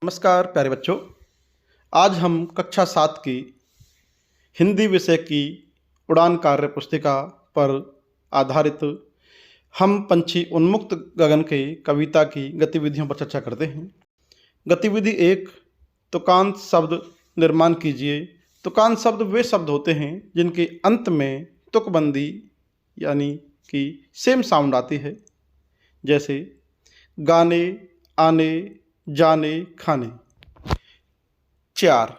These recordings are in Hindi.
नमस्कार प्यारे बच्चों। आज हम कक्षा 7 की हिंदी विषय की उड़ान कार्य पुस्तिका पर आधारित हम पंछी उन्मुक्त गगन के कविता की गतिविधियों पर चर्चा करते हैं। गतिविधि 1, तुकांत शब्द निर्माण कीजिए। तुकांत शब्द वे शब्द होते हैं जिनके अंत में तुकबंदी यानी कि सेम साउंड आती है, जैसे गाने, आने, जाने, खाने। 4,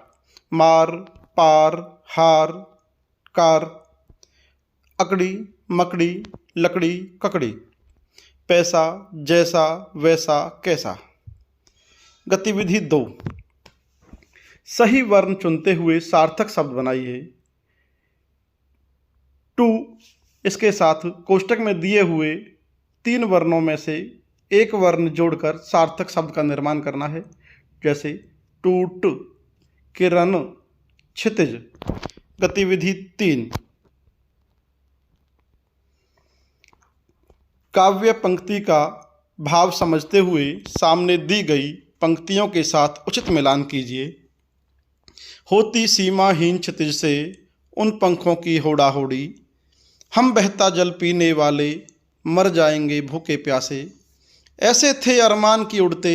मार, पार, हार, कार, अकड़ी, मकड़ी, लकड़ी, ककड़ी, पैसा, जैसा, वैसा, कैसा। गतिविधि 2, सही वर्ण चुनते हुए सार्थक शब्द बनाइए। 2, इसके साथ कोष्टक में दिए हुए 3 वर्णों में से एक वर्ण जोड़कर सार्थक शब्द का निर्माण करना है, जैसे टूट, किरण, क्षितिज। गतिविधि 3, काव्य पंक्ति का भाव समझते हुए सामने दी गई पंक्तियों के साथ उचित मिलान कीजिए। होती सीमाहीन क्षितिज से उन पंखों की होड़ा होड़ी, हम बहता जल पीने वाले मर जाएंगे भूखे प्यासे। ऐसे थे अरमान की उड़ते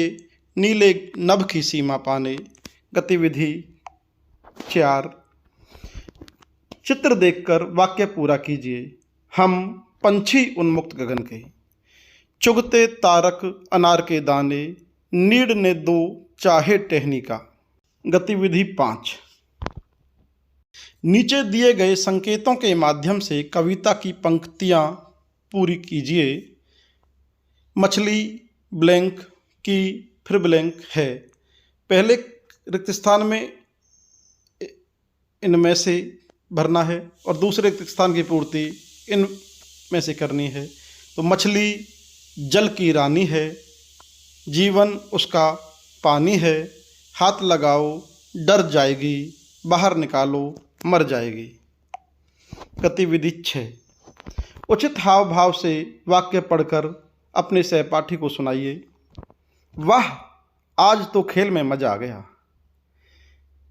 नीले नभ की सीमा पाने। गतिविधि 4, चित्र देखकर वाक्य पूरा कीजिए। हम पंछी उन्मुक्त गगन के, चुगते तारक अनार के दाने, नीड ने दो चाहे टहनी का। गतिविधि 5, नीचे दिए गए संकेतों के माध्यम से कविता की पंक्तियां पूरी कीजिए। मछली ब्लैंक की फिर ब्लैंक है। पहले रिक्त स्थान में इनमें से भरना है और दूसरे रिक्त स्थान की पूर्ति इनमें से करनी है। तो मछली जल की रानी है, जीवन उसका पानी है, हाथ लगाओ डर जाएगी, बाहर निकालो मर जाएगी। गतिविधि 6, उचित हाव भाव से वाक्य पढ़कर अपने सहपाठी को सुनाइए। वाह, आज तो खेल में मजा आ गया।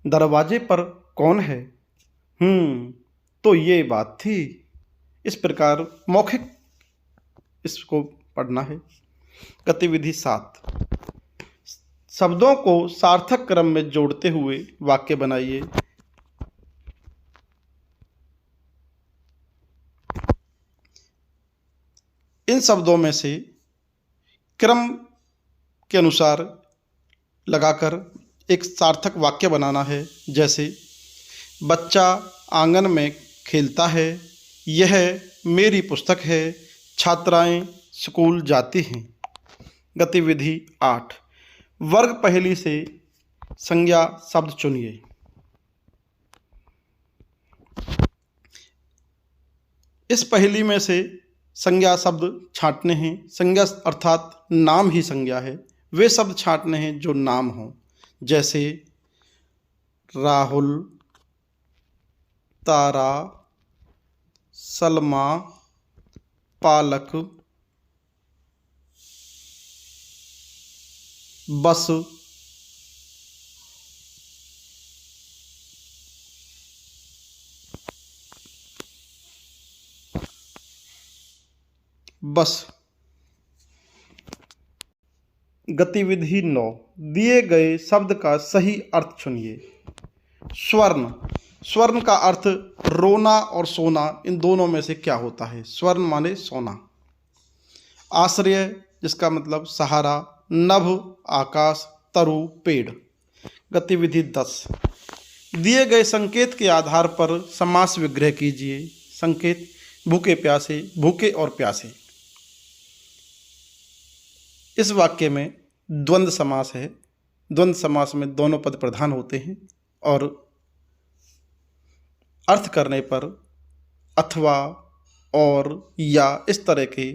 दरवाजे पर कौन है? तो ये बात थी। इस प्रकार मौखिक इसको पढ़ना है। गतिविधि 7, शब्दों को सार्थक क्रम में जोड़ते हुए वाक्य बनाइए। इन शब्दों में से क्रम के अनुसार लगाकर एक सार्थक वाक्य बनाना है, जैसे बच्चा आंगन में खेलता है, यह मेरी पुस्तक है, छात्राएं स्कूल जाती हैं। गतिविधि 8, वर्ग पहेली से संज्ञा शब्द चुनिए। इस पहेली में से संज्ञा शब्द छांटने हैं। संज्ञा अर्थात नाम ही संज्ञा है। वे शब्द छांटने हैं जो नाम हो, जैसे राहुल, तारा, सलमा, पालक, बस, बस। गतिविधि 9, दिए गए शब्द का सही अर्थ चुनिए। स्वर्ण, स्वर्ण का अर्थ रोना और सोना, इन दोनों में से क्या होता है? स्वर्ण माने सोना। आश्रय, जिसका मतलब सहारा, नभ आकाश, तरु पेड़। गतिविधि 10, दिए गए संकेत के आधार पर समास विग्रह कीजिए। संकेत भूखे प्यासे, भूखे और प्यासे। इस वाक्य में द्वंद्व समास है। द्वंद्व समास में दोनों पद प्रधान होते हैं और अर्थ करने पर अथवा, और, या इस तरह के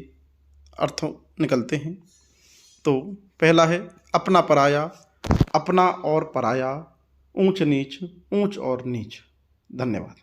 अर्थ निकलते हैं। तो पहला है अपना पराया, अपना और पराया, ऊंच नीच, ऊंच और नीच। धन्यवाद।